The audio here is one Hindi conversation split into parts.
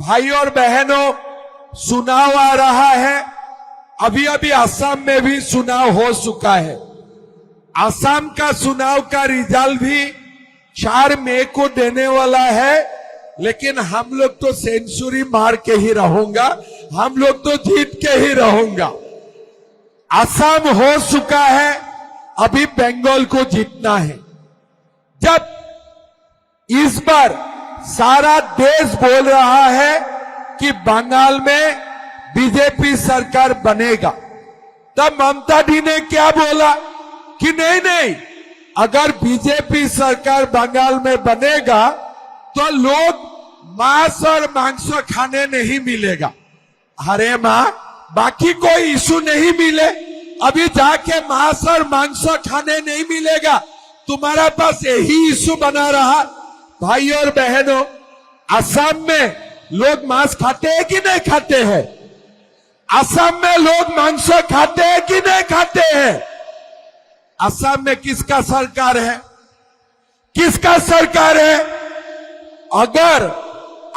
भाई और बहनों, चुनाव आ रहा है। अभी अभी असम में भी चुनाव हो चुका है। असम का चुनाव का रिजल्ट भी 4 मई को देने वाला है, लेकिन हम लोग तो सेंचुरी मार के ही रहूंगा, हम लोग तो जीत के ही रहूंगा। असम हो चुका है, अभी बंगाल को जीतना है। जब इस बार सारा देश बोल रहा है कि बंगाल में बीजेपी सरकार बनेगा, तब ममता दी ने क्या बोला कि नहीं नहीं, अगर बीजेपी सरकार बंगाल में बनेगा तो लोग मांस और मांस खाने नहीं मिलेगा। अरे मां, बाकी कोई इशू नहीं मिले, अभी जाके मांस और मांस खाने नहीं मिलेगा, तुम्हारा पास यही इशू बना रहा। भाई और बहनों, असम में लोग मांस खाते हैं कि नहीं खाते हैं? असम में लोग मांस खाते हैं कि नहीं खाते हैं? असम में किसका सरकार है? किसका सरकार है? अगर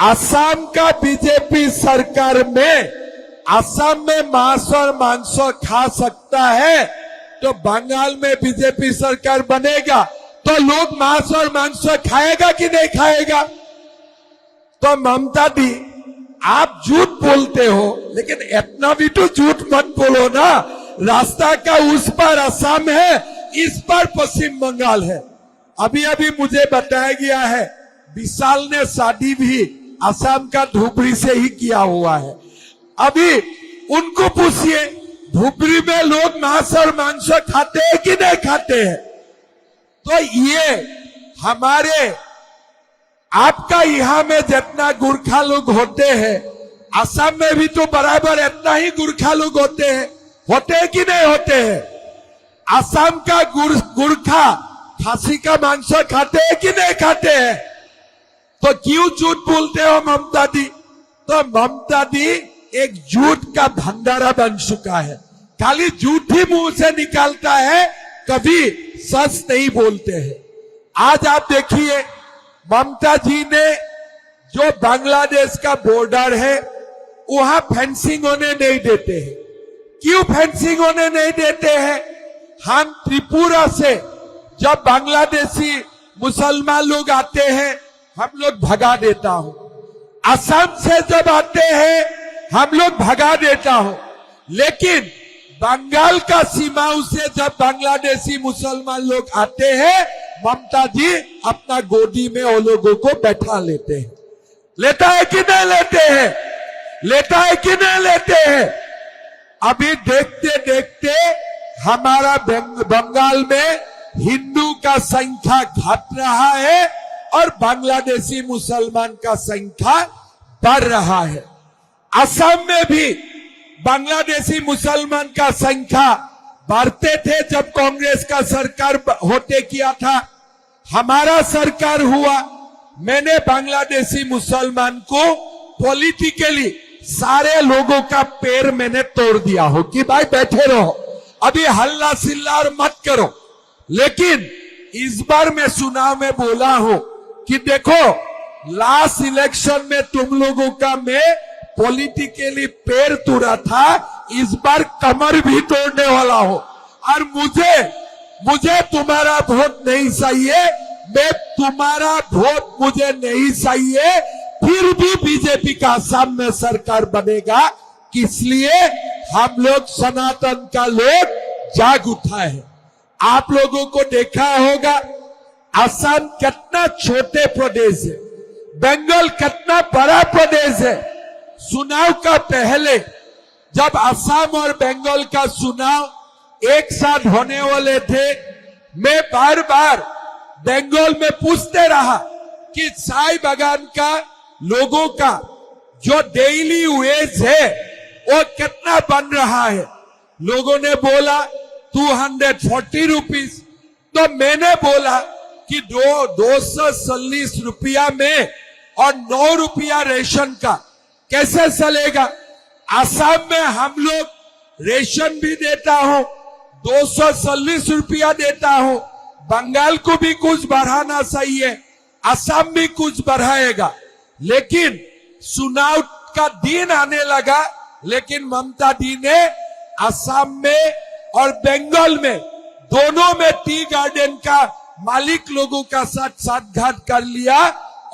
असम का बीजेपी सरकार में असम में मांस और मांस खा सकता है, तो बंगाल में बीजेपी सरकार बनेगा तो लोग मांस और मांस खाएगा कि नहीं खाएगा? तो ममता दी, आप झूठ बोलते हो, लेकिन इतना भी तो झूठ मत बोलो ना। रास्ता का उस पर असम है, इस पर पश्चिम बंगाल है। अभी अभी मुझे बताया गया है विशाल ने शादी भी असम का धुबरी से ही किया हुआ है। अभी उनको पूछिए, धुबरी में लोग मांस और मांस खाते हैं कि नहीं खाते हैं? तो ये हमारे आपका यहां में जितना गुरखा लोग होते हैं, असम में भी तो बराबर इतना ही गुरखा लोग होते हैं कि नहीं होते हैं? असम का गुरखा खासी का मांस खाते हैं कि नहीं खाते हैं? तो क्यों झूठ बोलते हो ममता दी? तो ममता दी एक झूठ का भंडारा बन चुका है, खाली झूठ ही मुंह से निकालता है, कभी सच नहीं बोलते हैं। आज आप देखिए, ममता जी ने जो बांग्लादेश का बॉर्डर है वहां फेंसिंग होने नहीं देते हैं। क्यों फेंसिंग होने नहीं देते हैं? हम त्रिपुरा से जब बांग्लादेशी मुसलमान लोग आते हैं, हम लोग भगा देता हूं। असम से जब आते हैं, हम लोग भगा देता हूं। लेकिन बंगाल का सीमाओं से जब बांग्लादेशी मुसलमान लोग आते हैं, ममता जी अपना गोदी में वो लोगों को बैठा लेते हैं। लेता है कि नहीं लेते हैं? लेता है कि नहीं लेते हैं? अभी देखते देखते हमारा बंगाल में हिंदू का संख्या घट रहा है और बांग्लादेशी मुसलमान का संख्या बढ़ रहा है। असम में भी बांग्लादेशी मुसलमान का संख्या बढ़ते थे जब कांग्रेस का सरकार होते किया था। हमारा सरकार हुआ, मैंने बांग्लादेशी मुसलमान को पॉलिटिकली सारे लोगों का पैर मैंने तोड़ दिया हो कि भाई बैठे रहो, अभी हल्ला सिल्ला मत करो। लेकिन इस बार मैं चुनाव में बोला हूं कि देखो, लास्ट इलेक्शन में तुम लोगों का मैं पॉलिटिकली पैर तोड़ा था, इस बार कमर भी तोड़ने वाला हो। और मुझे तुम्हारा वोट नहीं चाहिए, मैं तुम्हारा वोट मुझे नहीं चाहिए, फिर भी बीजेपी का असम में सरकार बनेगा। इसलिए हम लोग सनातन का लोग जाग उठा है। आप लोगों को देखा होगा, असम कितना छोटे प्रदेश है, बंगाल कितना बड़ा प्रदेश है। चुनाव का पहले जब असम और बंगाल का चुनाव एक साथ होने वाले थे, मैं बार बार बंगाल में पूछते रहा कि चाय बागान का लोगों का जो डेली वेज है वो कितना बन रहा है। लोगों ने बोला 240 रुपीज। तो मैंने बोला कि 240 रुपया में और 9 रुपया रेशन का कैसे चलेगा? असम में हम लोग रेशन भी देता हूं, 240 रुपया देता हूं। बंगाल को भी कुछ बढ़ाना चाहिए, असम भी कुछ बढ़ाएगा, लेकिन चुनाव का दिन आने लगा, लेकिन ममता दी ने असम में और बंगाल में दोनों में टी गार्डन का मालिक लोगों का साथ साठगांठ कर लिया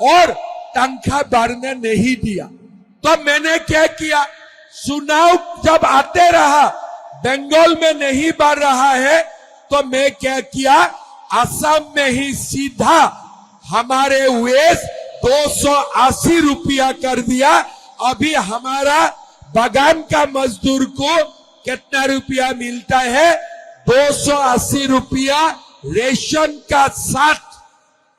और तनख्वाह बढ़ने नहीं दिया। तो मैंने क्या किया, चुनाव जब आते रहा बंगाल में नहीं बढ़ रहा है, तो मैं क्या किया, असम में ही सीधा हमारे वेस 280 रुपया कर दिया। अभी हमारा बागान का मजदूर को कितना रुपया मिलता है, 280 रुपया रेशन का साथ,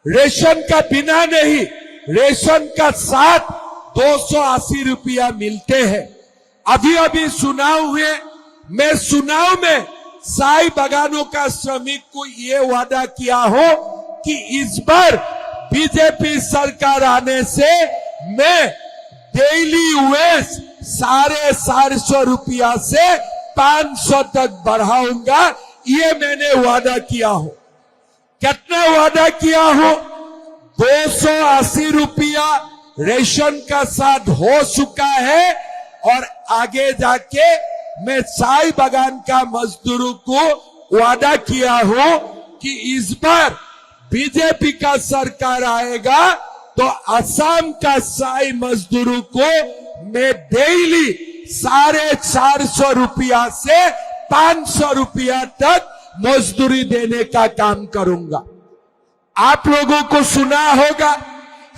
रेशन का बिना नहीं, रेशन का साथ 280 रुपया मिलते हैं। अभी अभी चुनाव हुए, मैं चुनाव में चाय बागानों का श्रमिक को ये वादा किया हो कि इस बार बीजेपी सरकार आने से मैं डेली वेज 450 रुपया से 500 तक बढ़ाऊंगा। ये मैंने वादा किया हो। कितना वादा किया हो, 280 रुपया रेशन का साथ हो चुका है और आगे जाके मैं चाय बागान का मजदूरों को वादा किया हो कि इस बार बीजेपी का सरकार आएगा तो असम का चाय मजदूरों को मैं डेली 450 रुपया से 500 रुपया तक मजदूरी देने का काम करूंगा। आप लोगों को सुना होगा,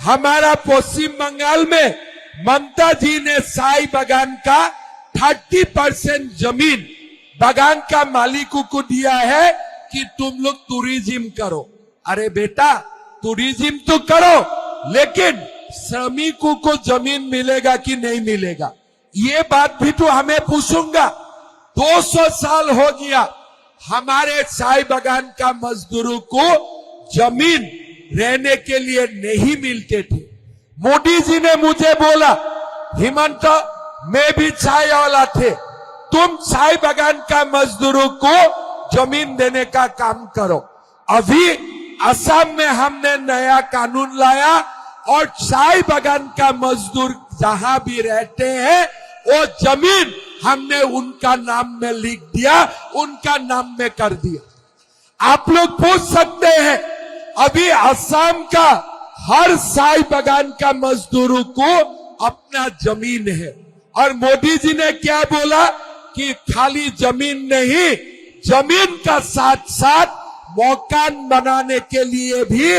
हमारा पश्चिम बंगाल में ममता जी ने चाय बागान का 30% जमीन बागान का मालिकों को दिया है कि तुम लोग टूरिज्म करो। अरे बेटा, टूरिज्म तो करो, लेकिन श्रमिकों को जमीन मिलेगा कि नहीं मिलेगा, ये बात भी तो हमें पूछूंगा। 200 साल हो गया हमारे चाय बागान का मजदूरों को जमीन रहने के लिए नहीं मिलते थे। मोदी जी ने मुझे बोला, हेमंत मैं भी चाय वाला थे, तुम चाय बागान का मजदूरों को जमीन देने का काम करो। अभी असम में हमने नया कानून लाया और चाय बागान का मजदूर जहां भी रहते हैं वो जमीन हमने उनका नाम में लिख दिया, उनका नाम में कर दिया। आप लोग पूछ सकते हैं, अभी असम का हर चाय बागान का मजदूरों को अपना जमीन है और मोदी जी ने क्या बोला कि खाली जमीन नहीं, जमीन का साथ साथ मकान बनाने के लिए भी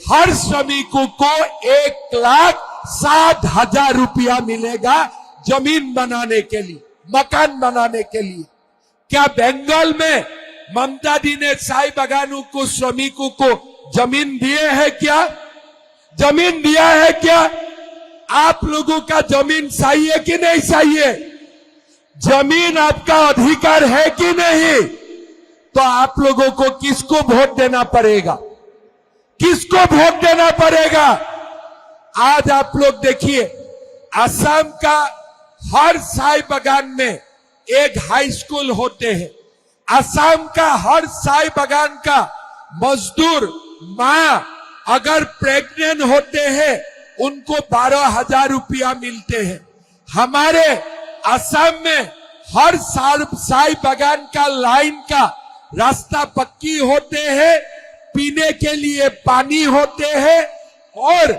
हर श्रमिकों को 1,07,000 रुपया मिलेगा जमीन बनाने के लिए, मकान बनाने के लिए। क्या बंगाल में ममता दी ने चाय बागानों को, श्रमिकों को जमीन दिए है क्या? जमीन दिया है क्या? आप लोगों का जमीन चाहिए कि नहीं चाहिए? जमीन आपका अधिकार है कि नहीं? तो आप लोगों को किसको वोट देना पड़ेगा? किसको वोट देना पड़ेगा? आज आप लोग देखिए, असम का हर चाय बागान में एक हाई स्कूल होते हैं। असम का हर चाय बागान का मजदूर माँ अगर प्रेग्नेंट होते हैं उनको 12,000 रुपया मिलते हैं। हमारे असम में हर साल चाय बागान का लाइन का रास्ता पक्की होते हैं, पीने के लिए पानी होते हैं और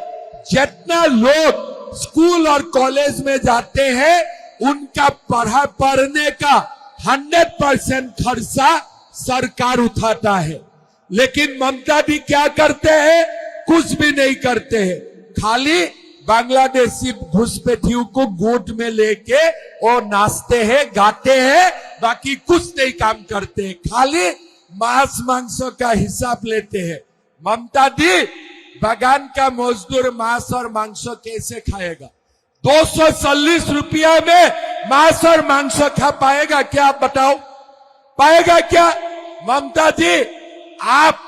जितना लोग स्कूल और कॉलेज में जाते हैं उनका पढ़ने का 100% खर्चा सरकार उठाता है। लेकिन ममता दी क्या करते हैं? कुछ भी नहीं करते हैं, खाली बांग्लादेशी घुसपैठियों को गोद में लेके और नाचते हैं, गाते हैं, बाकी कुछ नहीं काम करते हैं, खाली मांस मांस का हिसाब लेते हैं। ममता दी बागान का मजदूर मांस और मांस कैसे खाएगा? 240 रुपया में मांस और मांस खा पाएगा क्या? आप बताओ, पाएगा क्या? ममता जी, आप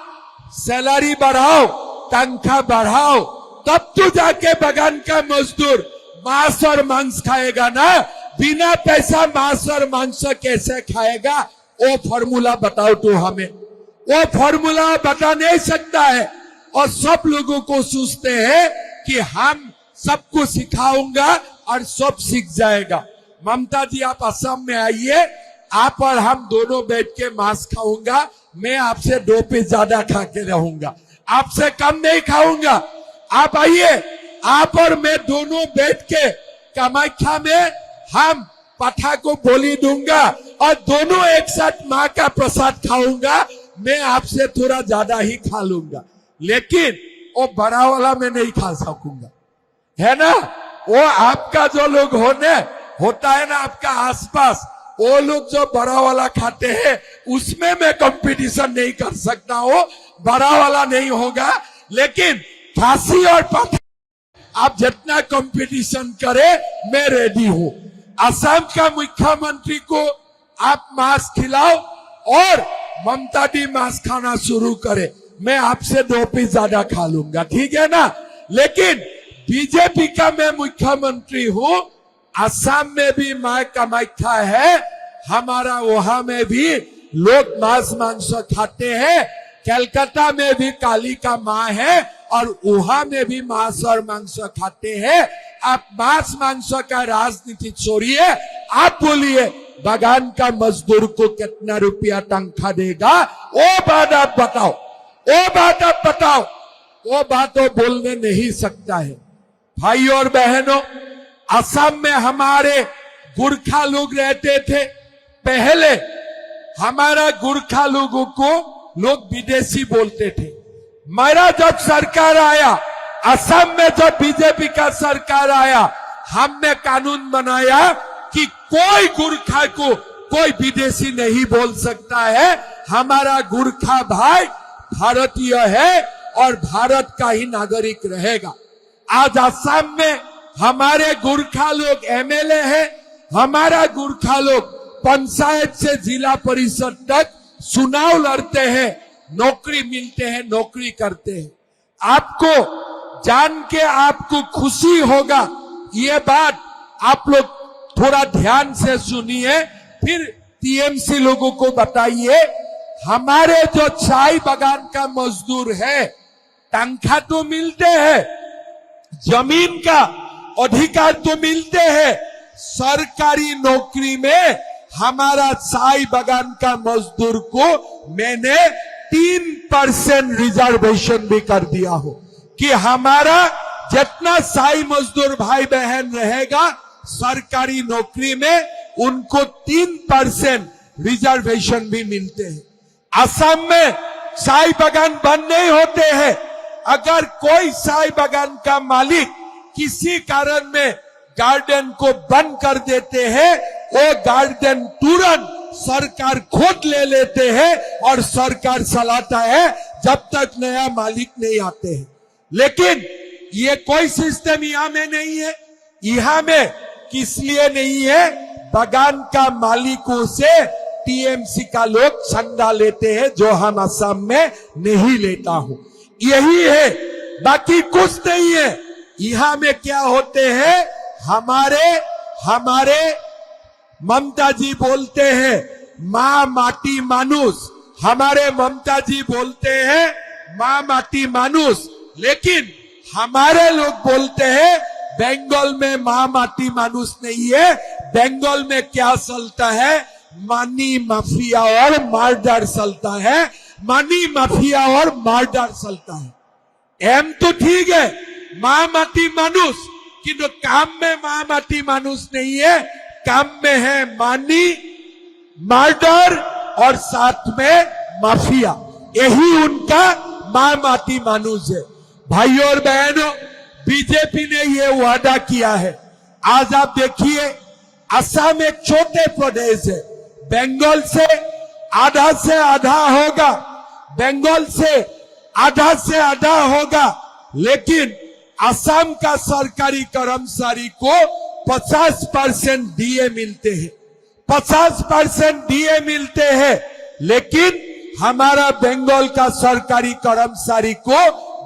सैलरी बढ़ाओ, तनख्वाह बढ़ाओ, तब तो जाके बागान का मजदूर मांस और मांस खाएगा ना। बिना पैसा मांस और मांस कैसे खाएगा? वो फॉर्मूला बताओ तो हमें। वो फॉर्मूला बता नहीं सकता है और सब लोगों को सोचते हैं कि हम सबको सिखाऊंगा और सब सीख जाएगा। ममता जी आप असम में आइए, आप और हम दोनों बैठ के मांस खाऊंगा। मैं आपसे 2 पीस ज्यादा खा के रहूंगा, आपसे कम नहीं खाऊंगा। आप आइए, आप और मैं दोनों बैठ के कामाख्या में हम पठा को बोली दूंगा और दोनों एक साथ माँ का प्रसाद खाऊंगा। मैं आपसे थोड़ा ज्यादा ही खा लूंगा, लेकिन वो बड़ा वाला मैं नहीं खा सकूंगा, है ना। वो आपका जो लोग होता है ना आपका आसपास, वो लोग जो बड़ा वाला खाते हैं उसमें मैं कंपटीशन नहीं कर सकता हूँ, बड़ा वाला नहीं होगा। लेकिन खांसी और पठा आप जितना कंपटीशन करे मैं रेडी हूं। असम का मुख्यमंत्री को आप मांस खिलाओ और ममता दी मांस खाना शुरू करे, मैं आपसे 2 पीस ज्यादा खा लूंगा, ठीक है ना। लेकिन बीजेपी का मैं मुख्यमंत्री हूं, असम में भी मां कामाख्या है, हमारा वहां में भी लोग मांस मांस खाते हैं। कलकत्ता में भी काली का मां है और वहां में भी मांस और मांस खाते हैं। आप मांस मांस का राजनीति छोड़िए, आप बोलिए बागान का मजदूर को कितना रुपया तनख्वाह देगा, वो बात आप बताओ, वो बात आप बताओ। वो बात वो बोलने नहीं सकता है। भाई और बहनों, असम में हमारे गुरखा लोग रहते थे। पहले हमारा गुरखा लोगों को लोग विदेशी बोलते थे। मेरा जब सरकार आया, असम में जब बीजेपी का सरकार आया, हमने कानून बनाया कि कोई गुरखा को कोई विदेशी नहीं बोल सकता है। हमारा गुरखा भाई भारतीय है और भारत का ही नागरिक रहेगा। आज असम में हमारे गुरखा लोग एमएलए हैं, हमारा गुरखा लोग पंचायत से जिला परिषद तक चुनाव लड़ते हैं, नौकरी मिलते हैं, नौकरी करते हैं। आपको जान के आपको खुशी होगा, ये बात आप लोग थोड़ा ध्यान से सुनिए, फिर टीएमसी लोगों को बताइए। हमारे जो चाय बागान का मजदूर है, तनख्वाह तो मिलते हैं, जमीन का अधिकार तो मिलते हैं, सरकारी नौकरी में हमारा चाय बागान का मजदूर को मैंने 3% रिजर्वेशन भी कर दिया हो कि हमारा जितना चाय मजदूर भाई बहन रहेगा सरकारी नौकरी में, उनको 3% रिजर्वेशन भी मिलते हैं। असम में चाय बागान बंद नहीं होते हैं। अगर कोई चाय बागान का मालिक किसी कारण में गार्डन को बंद कर देते हैं, वो गार्डन तुरंत सरकार खुद ले लेते हैं और सरकार चलाता है जब तक नया मालिक नहीं आते हैं। लेकिन ये कोई सिस्टम यहाँ में नहीं है। यहाँ में किस लिए नहीं है? बागान का मालिकों से टीएमसी का लोग चंदा लेते हैं, जो हम असम में नहीं लेता हूं। यही है, बाकी कुछ नहीं है। यहाँ में क्या होते हैं, हमारे ममता जी बोलते हैं माँ माटी मानुष, हमारे ममता जी बोलते हैं माँ माटी मानुष, लेकिन हमारे लोग बोलते हैं बंगाल में माँ माटी मानुष नहीं है। बंगाल में क्या चलता है? मनी माफिया और मर्डर चलता है, मनी माफिया और मर्डर चलता है। एम तो ठीक है, माँ माटी मानुष, किंतु काम में माँ माटी मानुष नहीं है। काम में है मनी, मर्डर और साथ में माफिया, यही उनका माँ माटी मानुष है। भाइयों और बहनों, बीजेपी ने ये वादा किया है। आज आप देखिए, असम एक छोटे प्रदेश है, बंगाल से आधा होगा, बंगाल से आधा होगा, लेकिन असम का सरकारी कर्मचारी को 50% डीए मिलते हैं, 50% डीए मिलते हैं। लेकिन हमारा बंगाल का सरकारी कर्मचारी को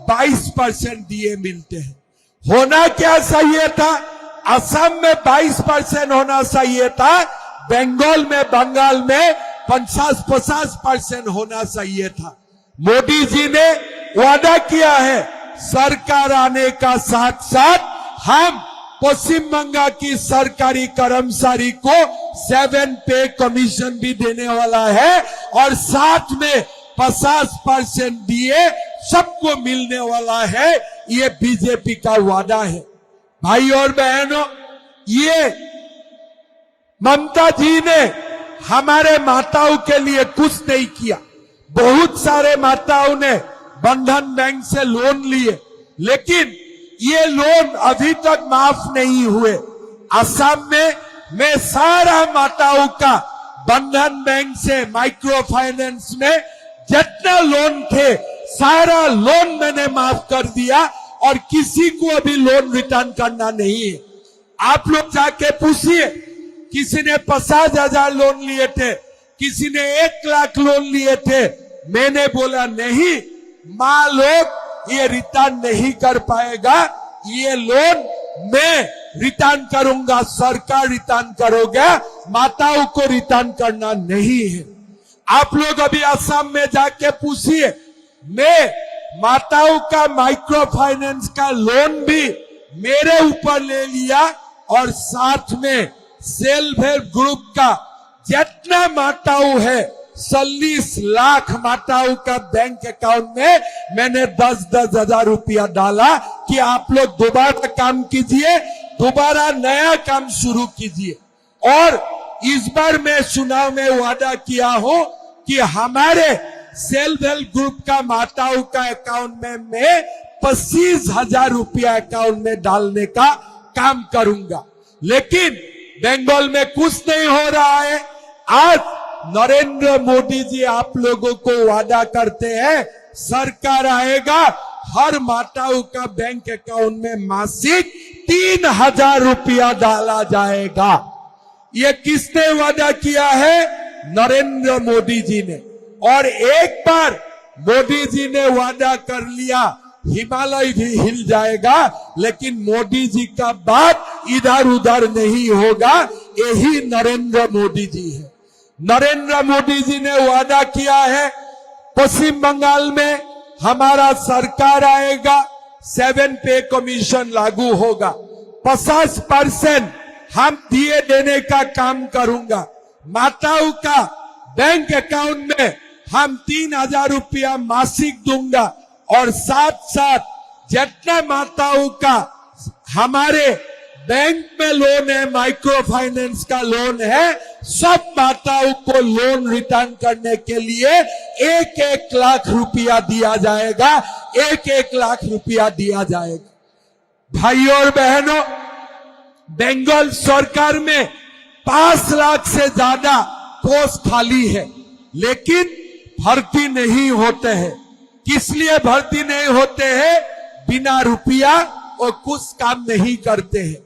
22% डीए मिलते हैं। होना क्या चाहिए था? असम में 22% होना चाहिए था, बंगाल में 50% होना चाहिए था। मोदी जी ने वादा किया है, सरकार आने का साथ साथ हम पश्चिम बंगाल की सरकारी कर्मचारी को 7 पे कमीशन भी देने वाला है और साथ में 50% दिए सबको मिलने वाला है। ये बीजेपी का वादा है। भाई और बहनों, ये ममता जी ने हमारे माताओं के लिए कुछ नहीं किया। बहुत सारे माताओं ने बंधन बैंक से लोन लिए, लेकिन ये लोन अभी तक माफ नहीं हुए। असम में मैं सारा माताओं का बंधन बैंक से माइक्रो फाइनेंस में जितना लोन थे सारा लोन मैंने माफ कर दिया और किसी को अभी लोन रिटर्न करना नहीं है। आप लोग जाके पूछिए, किसी ने 50,000 लोन लिए थे, किसी ने 1 लाख लोन लिए थे। मैंने बोला नहीं, माँ लोग ये रिटर्न नहीं कर पाएगा, ये लोन मैं रिटर्न करूंगा, सरकार रिटर्न करोगे, माताओं को रिटर्न करना नहीं है। आप लोग अभी असम में जाके पूछिए, मैं माताओं का माइक्रो फाइनेंस का लोन भी मेरे ऊपर ले लिया और साथ में सेल्फ हेल्प ग्रुप का जितना माताओं है 40 लाख माताओं का बैंक अकाउंट में मैंने 10-10 हजार रुपया डाला कि आप लोग दोबारा काम कीजिए, दोबारा नया काम शुरू कीजिए। और इस बार मैं चुनाव में वादा किया हूं कि हमारे सेल्फ हेल्प ग्रुप का माताओं का अकाउंट में मैं 25,000 रुपया अकाउंट में डालने का काम करूंगा। लेकिन बंगाल में कुछ नहीं हो रहा है। आज नरेंद्र मोदी जी आप लोगों को वादा करते हैं, सरकार आएगा, हर माताओं का बैंक अकाउंट में मासिक 3,000 रुपया डाला जाएगा। ये किसने वादा किया है? नरेंद्र मोदी जी ने। और एक बार मोदी जी ने वादा कर लिया, हिमालय भी हिल जाएगा, लेकिन मोदी जी का बात इधर उधर नहीं होगा। यही नरेंद्र मोदी जी है। नरेंद्र मोदी जी ने वादा किया है, पश्चिम बंगाल में हमारा सरकार आएगा, 7 पे कमीशन लागू होगा, 50% हम दिए देने का काम करूंगा। माताओं का बैंक अकाउंट में हम 3,000 रुपया मासिक दूंगा और साथ साथ जितना माताओं का हमारे बैंक में लोन है, माइक्रो फाइनेंस का लोन है, सब माताओं को लोन रिटर्न करने के लिए 1-1 लाख रुपया दिया जाएगा, 1-1 लाख रुपया दिया जाएगा। भाई और बहनों, बंगाल सरकार में 5 लाख से ज्यादा पोस्ट खाली है, लेकिन भर्ती नहीं होते हैं। किस लिए भर्ती नहीं होते हैं? बिना रुपया और कुछ काम नहीं करते हैं।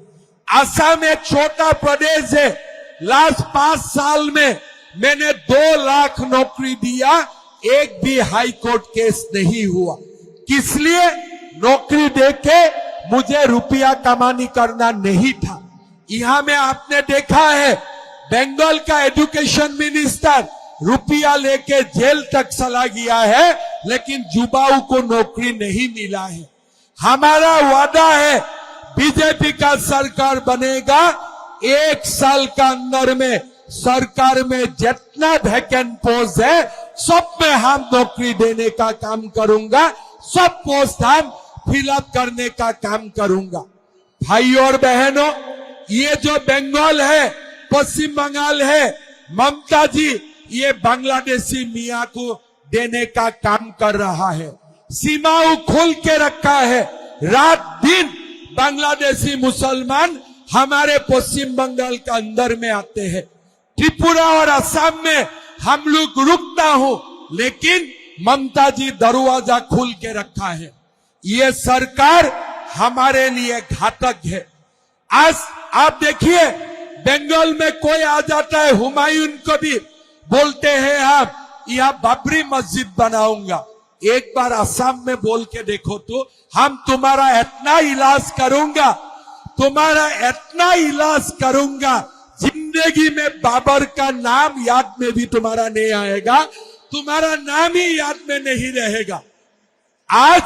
असम एक छोटा प्रदेश है। लास्ट 5 साल में मैंने 2 लाख नौकरी दिया, एक भी हाई कोर्ट केस नहीं हुआ। किस लिए? नौकरी देके मुझे रुपया कमानी करना नहीं था। यहां में आपने देखा है, बंगाल का एजुकेशन मिनिस्टर रुपया लेके जेल तक चला गया है, लेकिन युवाओं को नौकरी नहीं मिला है। हमारा वादा है, बीजेपी का सरकार बनेगा, 1 साल का अंदर में सरकार में जितना वैकेंट पोस्ट है सब में हम नौकरी देने का काम करूंगा, सब पोस्ट हम फिलअप करने का काम करूंगा। भाई और बहनों, ये जो बंगाल है, पश्चिम बंगाल है, ममता जी ये बांग्लादेशी मियां को देने का काम कर रहा है। सीमाओं खोल के रखा है। रात दिन बांग्लादेशी मुसलमान हमारे पश्चिम बंगाल के अंदर में आते हैं। त्रिपुरा और असम में हम लोग रुकता हो, लेकिन ममता जी दरवाजा खोल के रखा है। ये सरकार हमारे लिए घातक है। आज आप देखिए, बंगाल में कोई आ जाता है, हुमायूं को भी बोलते हैं आप यहां बाबरी मस्जिद बनाऊंगा। एक बार असम में बोल के देखो तो, हम तुम्हारा इतना इलाज करूंगा, तुम्हारा इतना इलाज करूंगा, जिंदगी में बाबर का नाम याद में भी तुम्हारा नहीं आएगा, तुम्हारा नाम ही याद में नहीं रहेगा। आज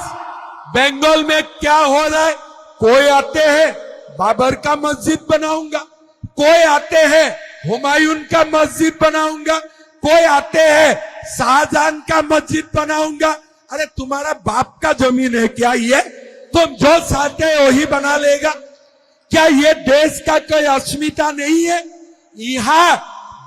बंगाल में क्या हो रहा है? कोई आते हैं बाबर का मस्जिद बनाऊंगा, कोई आते हैं हुमायूं का मस्जिद बनाऊंगा, कोई आते हैं शाहजहां का मस्जिद बनाऊंगा। अरे तुम्हारा बाप का जमीन है क्या ये? तुम जो चाहते हैं वही बना लेगा क्या? ये देश का कोई अस्मिता नहीं है? यहाँ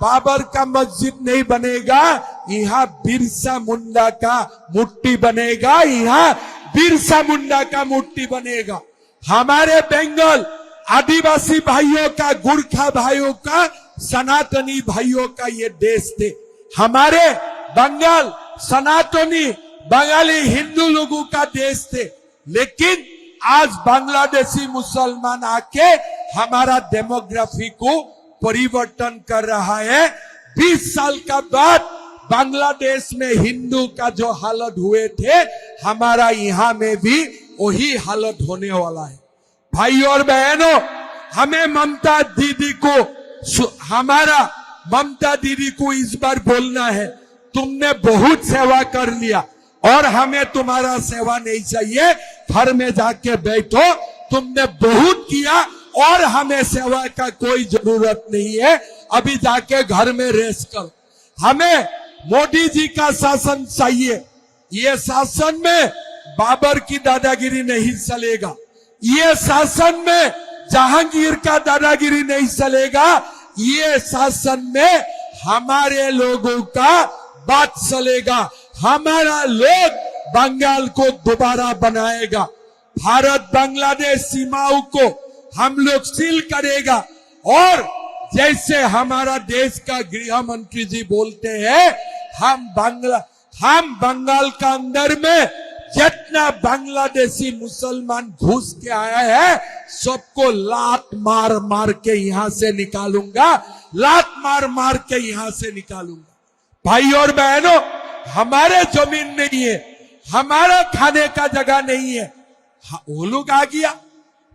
बाबर का मस्जिद नहीं बनेगा, यहाँ बिरसा मुंडा का मूर्ति बनेगा, यहाँ बिरसा मुंडा का मूर्ति बनेगा। हमारे बंगाल आदिवासी भाइयों का, गुरखा भाइयों का, सनातनी भाइयों का ये देश थे। हमारे बंगाल सनातनी बंगाली हिंदू लोगों का देश थे। लेकिन आज बांग्लादेशी मुसलमान आके हमारा डेमोग्राफी को परिवर्तन कर रहा है। 20 साल का बाद बांग्लादेश में हिंदू का जो हालत हुए थे, हमारा यहाँ में भी वही हालत होने वाला है। भाई और बहनों, हमें ममता दीदी को इस बार बोलना है, तुमने बहुत सेवा कर लिया और हमें तुम्हारा सेवा नहीं चाहिए। घर में जाके बैठो, तुमने बहुत किया और हमें सेवा का कोई जरूरत नहीं है। अभी जाके घर में रेस्ट करो। हमें मोदी जी का शासन चाहिए। ये शासन में बाबर की दादागिरी नहीं चलेगा, ये शासन में जहांगीर का दादागिरी नहीं चलेगा, ये शासन में हमारे लोगों का बात चलेगा। हमारा लोग बंगाल को दोबारा बनाएगा। भारत बांग्लादेश सीमाओं को हम लोग सील करेगा। और जैसे हमारा देश का गृह मंत्री जी बोलते हैं, हम बंगाल का अंदर में जितना बांग्लादेशी मुसलमान घुस के आया है, सबको लात मार मार के यहां से निकालूंगा, लात मार मार के यहां से निकालूंगा। भाई और बहनों, हमारे जमीन नहीं है, हमारा खाने का जगह नहीं है। वो लोग आ गया,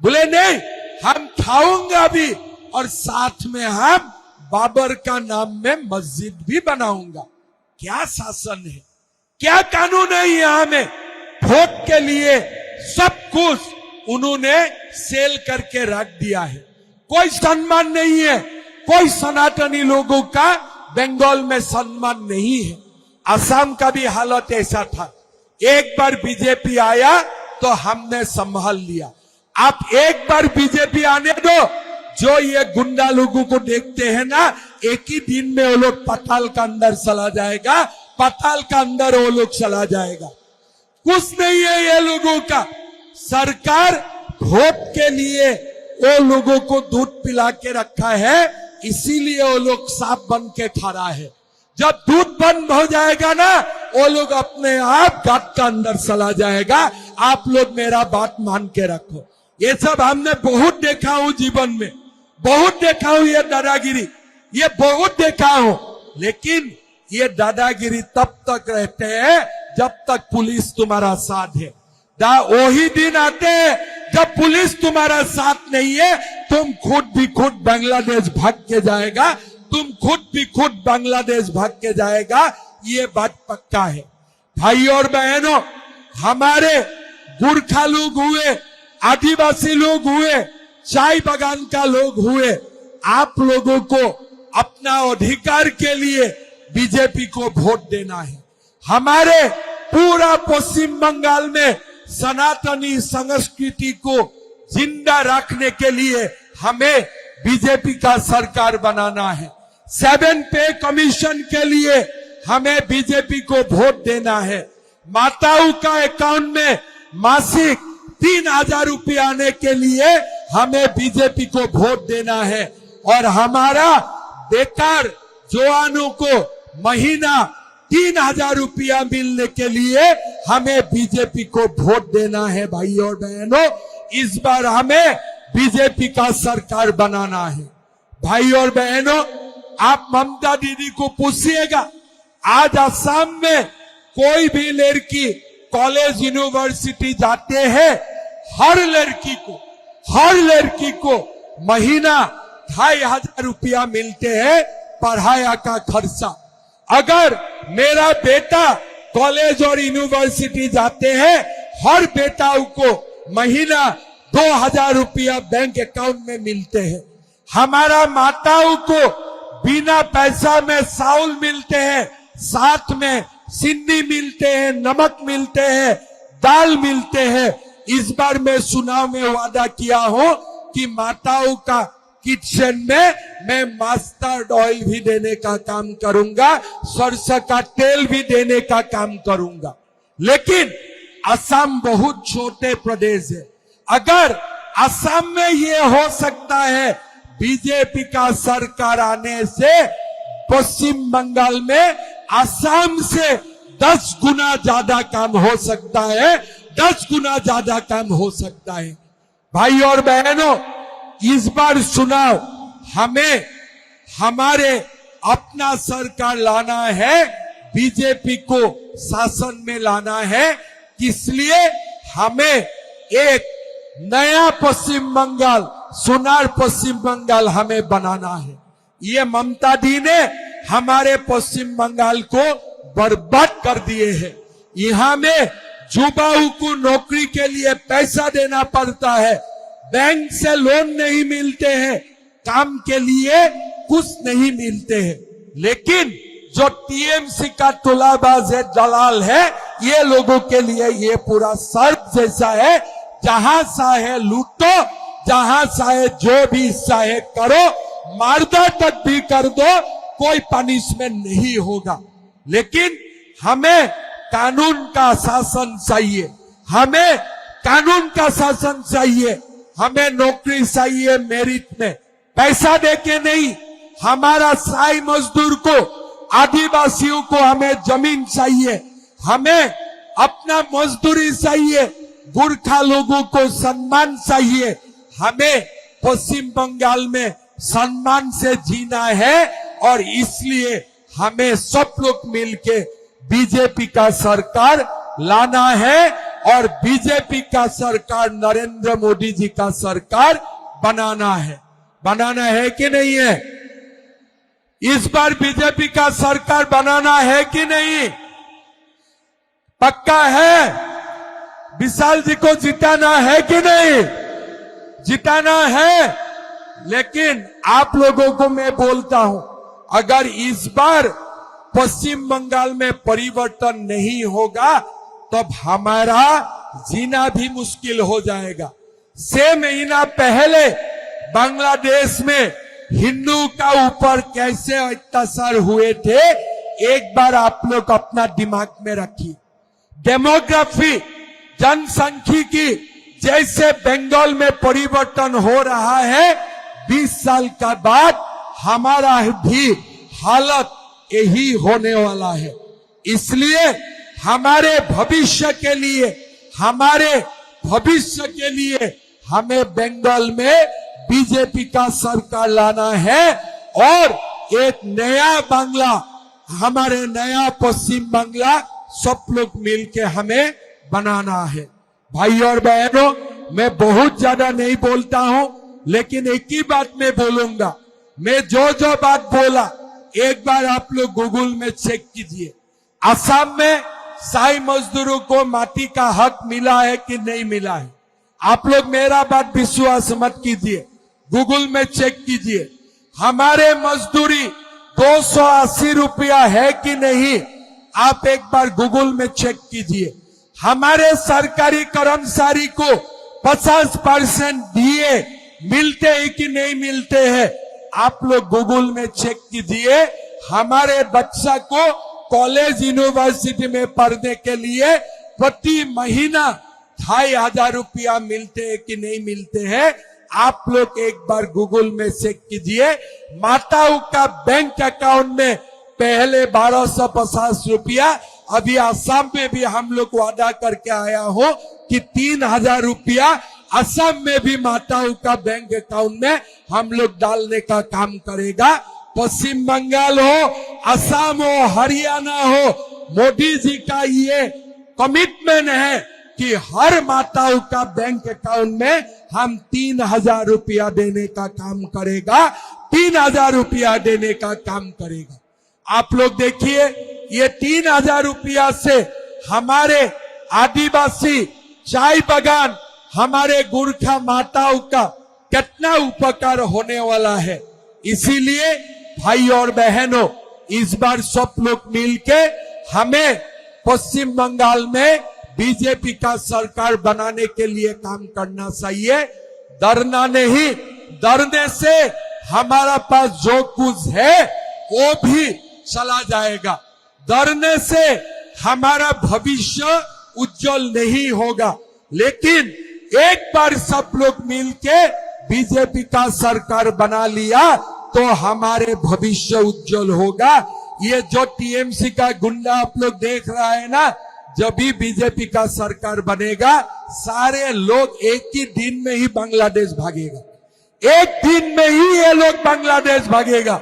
बोले नहीं हम खाऊंगा भी और साथ में हम बाबर का नाम में मस्जिद भी बनाऊंगा। क्या शासन है, क्या कानून है यहाँ में? वोट के लिए सब कुछ उन्होंने सेल करके रख दिया है। कोई सम्मान नहीं है, कोई सनातनी लोगों का बंगाल में सम्मान नहीं है। असम का भी हालत ऐसा था। एक बार बीजेपी आया तो हमने संभाल लिया। आप एक बार बीजेपी आने दो, जो ये गुंडा लोगों को देखते हैं ना, एक ही दिन में वो लोग पताल का अंदर चला जाएगा, पताल का अंदर वो लोग चला जाएगा। कुछ नहीं है ये लोगों का। सरकार वोट के लिए वो लोगों को दूध पिला के रखा है, इसीलिए वो लोग सांप बन के खड़ा है। जब दूध बंद हो जाएगा ना, वो लोग अपने आप गाट का अंदर चला जाएगा। आप लोग मेरा बात मान के रखो। ये सब हमने बहुत देखा हूं जीवन में, बहुत देखा हूं ये दादागिरी, ये बहुत देखा हूं। लेकिन ये दादागिरी तब तक रहते हैं जब तक पुलिस तुम्हारा साथ है। वही दिन आते हैं जब पुलिस तुम्हारा साथ नहीं है, तुम खुद बांग्लादेश भाग के जाएगा, तुम खुद बांग्लादेश भाग के जाएगा। ये बात पक्का है। भाई और बहनों, हमारे गुरखा लोग हुए, आदिवासी लोग हुए, चाय बागान का लोग हुए, आप लोगों को अपना अधिकार के लिए बीजेपी को वोट देना है। हमारे पूरा पश्चिम बंगाल में सनातनी संस्कृति को जिंदा रखने के लिए हमें बीजेपी का सरकार बनाना है। 7 पे कमीशन के लिए हमें बीजेपी को वोट देना है। माताओं का अकाउंट में मासिक 3000 रुपये आने के लिए हमें बीजेपी को वोट देना है। और हमारा बेकार जवानों को महीना 3000 रुपया मिलने के लिए हमें बीजेपी को वोट देना है। भाई और बहनों, इस बार हमें बीजेपी का सरकार बनाना है। भाई और बहनों, आप ममता दीदी को पूछिएगा, आज असम में कोई भी लड़की कॉलेज यूनिवर्सिटी जाते हैं, हर लड़की को महीना 2500 रुपया मिलते हैं पढ़ाया का खर्चा। अगर मेरा बेटा कॉलेज और यूनिवर्सिटी जाते हैं, हर बेटा को महीना 2,000 रुपया बैंक अकाउंट में मिलते हैं। हमारा माताओं को बिना पैसा में चावल मिलते हैं, साथ में सिन्नी मिलते हैं, नमक मिलते हैं, दाल मिलते हैं। इस बार मैं चुनाव में वादा किया हूं कि माताओं का किचन में मैं मस्टर्ड ऑयल भी देने का काम करूंगा, सरसों का तेल भी देने का काम करूंगा। लेकिन असम बहुत छोटे प्रदेश है। अगर असम में ये हो सकता है, बीजेपी का सरकार आने से पश्चिम बंगाल में असम से 10 गुना ज्यादा काम हो सकता है, 10 गुना ज्यादा काम हो सकता है। भाई और बहनों, इस बार चुनाव हमें हमारे अपना सरकार लाना है, बीजेपी को शासन में लाना है। इसलिए हमें एक नया पश्चिम बंगाल, सोनार पश्चिम बंगाल हमें बनाना है। ये ममता दी ने हमारे पश्चिम बंगाल को बर्बाद कर दिए हैं। यहाँ में युवाओं को नौकरी के लिए पैसा देना पड़ता है, बैंक से लोन नहीं मिलते हैं, काम के लिए कुछ नहीं मिलते हैं। लेकिन जो टीएमसी का तुलाबाज है, दलाल है, ये लोगों के लिए ये पूरा सर्प जैसा है। जहां चाहे लूटो, जहां चाहे जो भी चाहे करो, मारदा तक भी कर दो, कोई पनिशमेंट नहीं होगा। लेकिन हमें कानून का शासन चाहिए, हमें कानून का शासन चाहिए, हमें नौकरी चाहिए मेरिट में, पैसा देके नहीं। हमारा साई मजदूर को, आदिवासियों को हमें जमीन चाहिए, हमें अपना मजदूरी चाहिए, गुरखा लोगों को सम्मान चाहिए। हमें पश्चिम बंगाल में सम्मान से जीना है और इसलिए हमें सब लोग मिलके बीजेपी का सरकार लाना है और बीजेपी का सरकार नरेंद्र मोदी जी का सरकार बनाना है। बनाना है कि नहीं है? इस बार बीजेपी का सरकार बनाना है कि नहीं? पक्का है? विशाल जी को जिताना है कि नहीं? जिताना है। लेकिन आप लोगों को मैं बोलता हूं, अगर इस बार पश्चिम बंगाल में परिवर्तन नहीं होगा तब हमारा जीना भी मुश्किल हो जाएगा। 6 महीना पहले बांग्लादेश में हिंदू का ऊपर कैसे अत्याचार हुए थे, एक बार आप लोग अपना दिमाग में रखिए। डेमोग्राफी, जनसंख्यिकी जैसे बंगाल में परिवर्तन हो रहा है, 20 साल का बाद हमारा भी हालत यही होने वाला है। इसलिए हमारे भविष्य के लिए, हमारे भविष्य के लिए हमें बंगाल में बीजेपी का सरकार लाना है और एक नया बांग्ला, हमारे नया पश्चिम बांग्ला सब लोग मिलके हमें बनाना है। भाई और बहनों, मैं बहुत ज्यादा नहीं बोलता हूं, लेकिन एक ही बात मैं बोलूंगा। मैं जो जो बात बोला एक बार आप लोग गूगल में चेक कीजिए। असम में साई मजदूरों को माटी का हक मिला है कि नहीं मिला है? आप लोग मेरा बात विश्वास मत कीजिए, गूगल में चेक कीजिए। हमारे मजदूरी 280 रुपया है कि नहीं? आप एक बार गूगल में चेक कीजिए। हमारे सरकारी कर्मचारी को 50% दिए मिलते हैं कि नहीं मिलते हैं? आप लोग गूगल में चेक कीजिए। हमारे बच्चा को कॉलेज यूनिवर्सिटी में पढ़ने के लिए प्रति महीना 2,500 रुपया मिलते हैं कि नहीं मिलते हैं? आप लोग एक बार गूगल में चेक कीजिए। माताओं का बैंक अकाउंट में पहले 1250 रुपया, अभी असम में भी हम लोग वादा करके आया हो कि 3,000 रुपया असम में भी माताओं का बैंक अकाउंट में हम लोग डालने का काम करेगा। पश्चिम बंगाल हो, असम हो, हरियाणा हो, मोदी जी का ये कमिटमेंट है कि हर माताओं का बैंक अकाउंट में हम 3,000 रुपया देने का काम करेगा, 3,000 रुपया देने का काम करेगा। आप लोग देखिए, ये 3,000 रुपया से हमारे आदिवासी चाय बागान, हमारे गोरखा माताओं का कितना उपकार होने वाला है। इसीलिए भाई और बहनों, इस बार सब लोग मिलके हमें पश्चिम बंगाल में बीजेपी का सरकार बनाने के लिए काम करना चाहिए। डरना नहीं, डरने से हमारा पास जो कुछ है वो भी चला जाएगा। डरने से हमारा भविष्य उज्जवल नहीं होगा। लेकिन एक बार सब लोग मिलके बीजेपी का सरकार बना लिया तो हमारे भविष्य उज्जवल होगा। ये जो टीएमसी का गुंडा आप लोग देख रहा है ना, जब भी बीजेपी का सरकार बनेगा सारे लोग एक ही दिन में ही बांग्लादेश भागेगा। एक दिन में ही ये लोग बांग्लादेश भागेगा।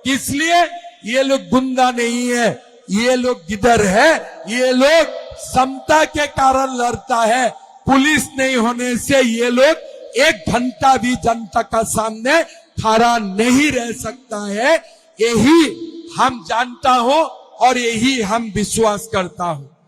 इसलिए ये लोग गुंडा नहीं है, ये लोग गिदर है। ये लोग समता के कारण लड़ता है। पुलिस नहीं होने से ये लोग एक घंटा भी जनता का सामने खड़ा नहीं रह सकता है। यही हम जानता हूं और यही हम विश्वास करता हूं।